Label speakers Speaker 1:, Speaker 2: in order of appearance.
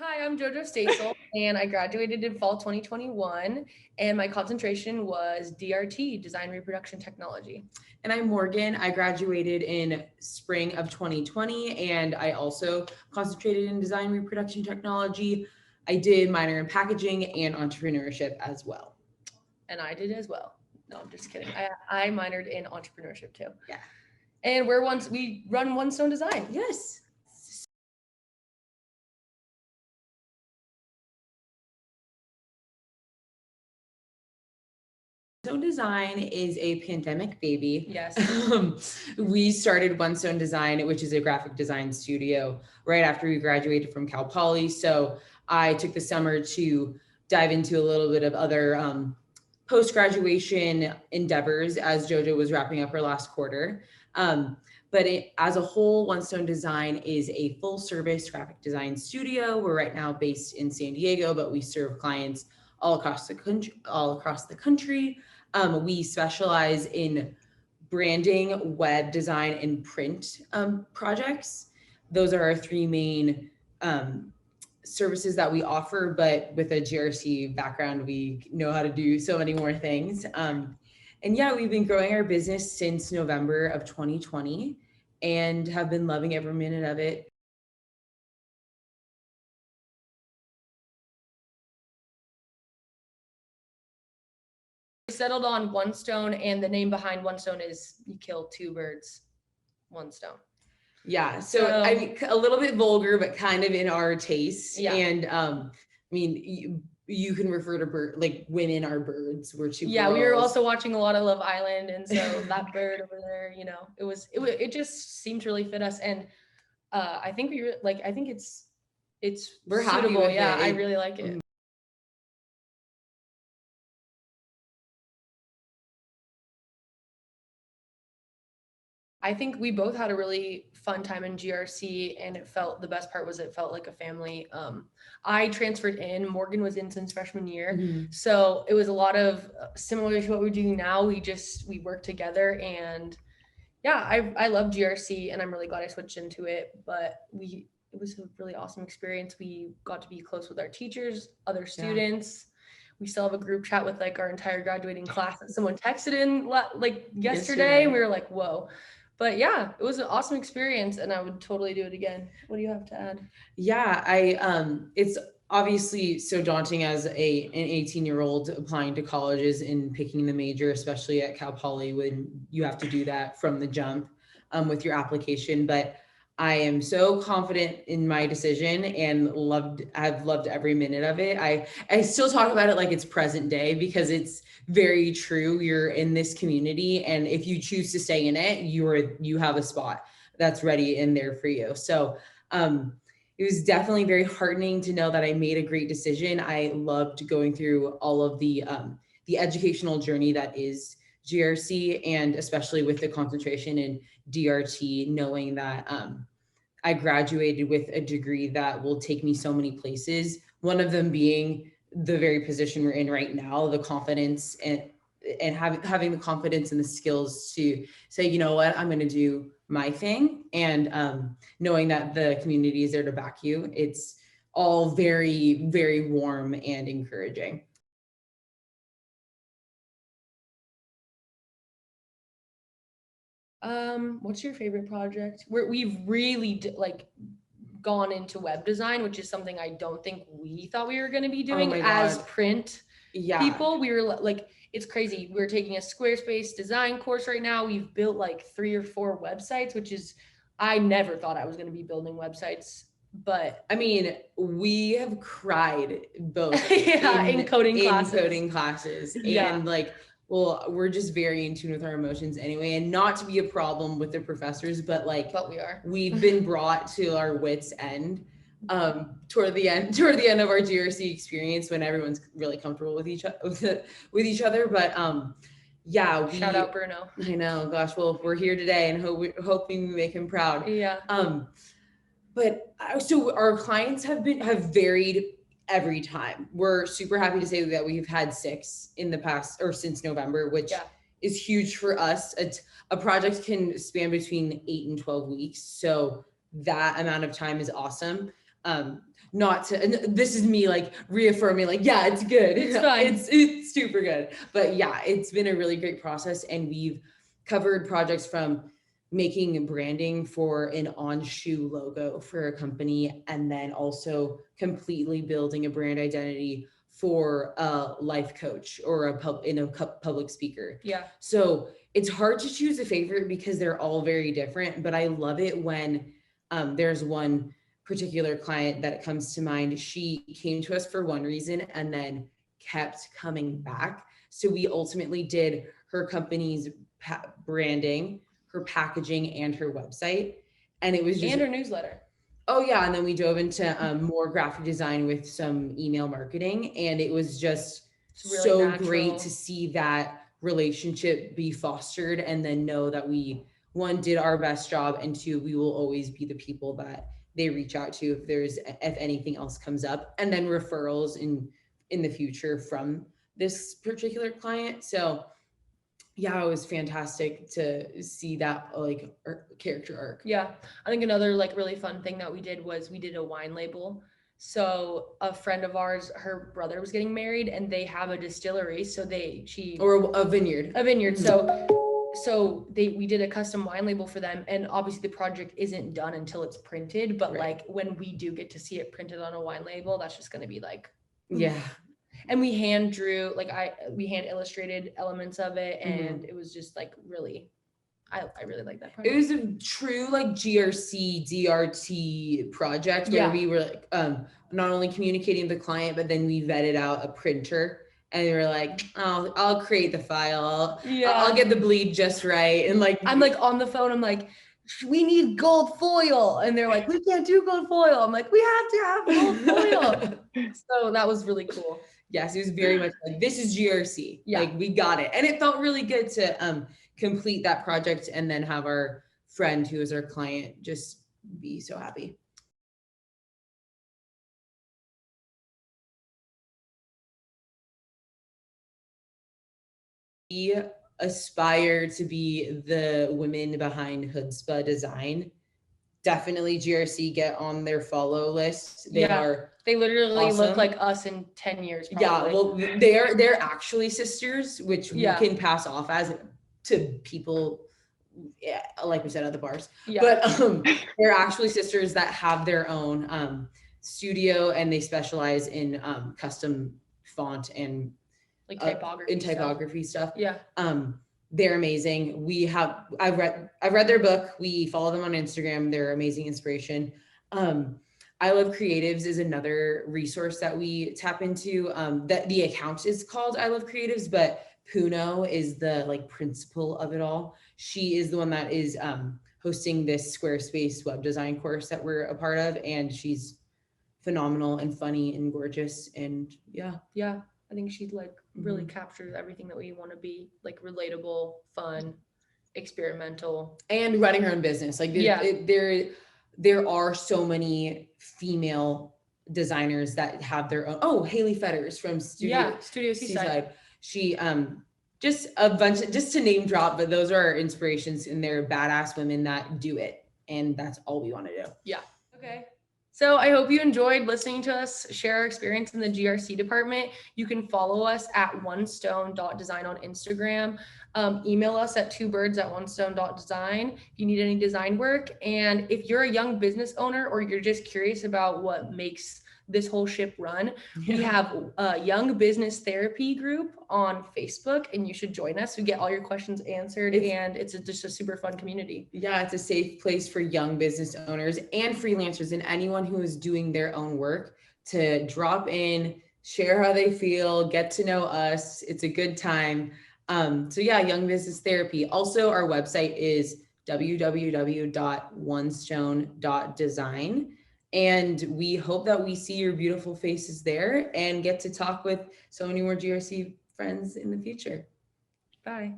Speaker 1: Hi, I'm JoJo Stasel, and I graduated in fall 2021, and my concentration was DRT, Design Reproduction Technology.
Speaker 2: And I'm Morgan. I graduated in spring of 2020, and I also concentrated in design reproduction technology. I did minor in packaging and entrepreneurship as well.
Speaker 1: And I did as well. No, I'm just kidding. I minored in entrepreneurship too.
Speaker 2: Yeah.
Speaker 1: And we run OneStone Design.
Speaker 2: Yes. OneStone Design is a pandemic baby.
Speaker 1: Yes.
Speaker 2: We started OneStone Design, which is a graphic design studio, right after we graduated from Cal Poly. So I took the summer to dive into a little bit of other post-graduation endeavors as JoJo was wrapping up her last quarter. But as a whole, OneStone Design is a full-service graphic design studio. We're right now based in San Diego, but we serve clients all across the country. We specialize in branding, web design, and print projects. Those are our three main services that we offer, but with a GRC background, we know how to do so many more things. And yeah, we've been growing our business since November of 2020 and have been loving every minute of it.
Speaker 1: We settled on OneStone, and the name behind OneStone is you kill two birds, one stone.
Speaker 2: Yeah, so I mean, a little bit vulgar, but kind of in our taste.
Speaker 1: Yeah.
Speaker 2: And I mean, you can refer to like women are birds. We're two.
Speaker 1: Yeah,
Speaker 2: girls.
Speaker 1: we were also watching a lot of Love Island, and so that bird over there, it just seemed to really fit us. And I think I think it's
Speaker 2: we're
Speaker 1: suitable.
Speaker 2: Happy with
Speaker 1: yeah,
Speaker 2: it.
Speaker 1: I really like it. I think we both had a really fun time in GRC, and the best part was it felt like a family. I transferred in, Morgan was in since freshman year.
Speaker 2: Mm-hmm.
Speaker 1: So it was a lot of similar to what we're doing now. We worked together, and yeah, I love GRC, and I'm really glad I switched into it, but it was a really awesome experience. We got to be close with our teachers, other students. We still have a group chat with like our entire graduating class that someone texted in like yesterday. And we were like, whoa. But yeah, it was an awesome experience, and I would totally do it again. What do you have to add?
Speaker 2: Yeah, it's obviously so daunting as an 18-year-old applying to colleges and picking the major, especially at Cal Poly, when you have to do that from the jump with your application. But I am so confident in my decision and I've loved every minute of it. I still talk about it like it's present day because it's very true. You're in this community, and if you choose to stay in it, you have a spot that's ready in there for you. So it was definitely very heartening to know that I made a great decision. I loved going through all of the educational journey that is GRC, and especially with the concentration in DRT, knowing that I graduated with a degree that will take me so many places. One of them being the very position we're in right now, the confidence and having the confidence and the skills to say, you know what, I'm going to do my thing. And knowing that the community is there to back you, it's all very, very warm and encouraging.
Speaker 1: What's your favorite project? We've really gone into web design, which is something I don't think we thought we were going to be doing as print people. We were like, it's crazy. We're taking a Squarespace design course right now. We've built like 3 or 4 websites, which is, I never thought I was going to be building websites. But
Speaker 2: I mean, we have cried both
Speaker 1: in coding
Speaker 2: classes. And like, well, we're just very in tune with our emotions anyway, and not to be a problem with the professors, but we've been brought to our wits' end toward the end of our GRC experience, when everyone's really comfortable with each other. But yeah,
Speaker 1: shout out Bruno.
Speaker 2: I know, gosh, well, we're here today and hoping we make him proud.
Speaker 1: Yeah.
Speaker 2: But so our clients have varied every time. We're super happy to say that we've had 6 in the past, or since November, which is huge for us. A project can span between 8 and 12 weeks. So that amount of time is awesome. not to, and this is me like reaffirming, like, yeah, it's good.
Speaker 1: It's fine.
Speaker 2: It's super good. But yeah, it's been a really great process. And we've covered projects from making branding for an on-shoe logo for a company, and then also completely building a brand identity for a life coach or a public speaker.
Speaker 1: Yeah.
Speaker 2: So it's hard to choose a favorite because they're all very different, but I love it when there's one particular client that comes to mind. She came to us for one reason and then kept coming back. So we ultimately did her company's branding, her packaging, and her website. And it was just,
Speaker 1: and her newsletter.
Speaker 2: Oh yeah. And then we dove into more graphic design with some email marketing. And it was just really so natural. Great to see that relationship be fostered, and then know that we, one, did our best job, and two, we will always be the people that they reach out to if anything else comes up, and then referrals in the future from this particular client. So yeah, it was fantastic to see that like character arc.
Speaker 1: Yeah. I think another like really fun thing that we did was we did a wine label. So a friend of ours, her brother was getting married, and they have a distillery. So
Speaker 2: or a vineyard.
Speaker 1: Mm-hmm. So we did a custom wine label for them, and obviously the project isn't done until it's printed, but like when we do get to see it printed on a wine label, that's just going to be like,
Speaker 2: yeah.
Speaker 1: And we hand drew, like we hand illustrated elements of it, and it was just like really, I really like that project.
Speaker 2: It was a true like GRC DRT project where we were like not only communicating with the client, but then we vetted out a printer. And they were like, oh, I'll create the file. I'll get the bleed just right. And like,
Speaker 1: I'm like on the phone, I'm like, we need gold foil. And they're like, we can't do gold foil. I'm like, we have to have gold foil. So that was really cool.
Speaker 2: Yes, it was very much like, this is GRC. Yeah. Like, we got it. And it felt really good to complete that project and then have our friend who is our client just be so happy. We aspire to be the women behind Chutzpah Design. Definitely GRC, get on their follow list. They
Speaker 1: literally awesome. Look like us in 10 years. Probably.
Speaker 2: Yeah, well, they're actually sisters, which we can pass off as to people, like we said, at the bars. Yeah. But they're actually sisters that have their own studio, and they specialize in custom font and
Speaker 1: like typography
Speaker 2: stuff.
Speaker 1: Yeah.
Speaker 2: They're amazing. I've read their book. We follow them on Instagram. They're amazing inspiration. I Love Creatives is another resource that we tap into. That the account is called I Love Creatives, but Puno is the like principal of it all. She is the one that is hosting this Squarespace web design course that we're a part of, and she's phenomenal and funny and gorgeous. And yeah.
Speaker 1: I think she like really captures everything that we want to be, like relatable, fun, experimental,
Speaker 2: and running her own business. Like there are so many female designers that have their own. Oh, Haley Fetters from Studio Seaside. She just a bunch, just to name drop, but those are our inspirations, and they're badass women that do it, and that's all we want to do.
Speaker 1: Yeah. Okay. So I hope you enjoyed listening to us share our experience in the GRC department. You can follow us at onestone.design on Instagram. Email us at twobirds@onestone.design if you need any design work. And if you're a young business owner, or you're just curious about what makes this whole ship run, we have a young business therapy group on Facebook, and you should join us. We get all your questions answered, and it's just a super fun community.
Speaker 2: Yeah, it's a safe place for young business owners and freelancers and anyone who is doing their own work to drop in, share how they feel, get to know us. It's a good time. So yeah, young business therapy. Also, our website is www.onestone.design. And we hope that we see your beautiful faces there and get to talk with so many more GRC friends in the future.
Speaker 1: Bye.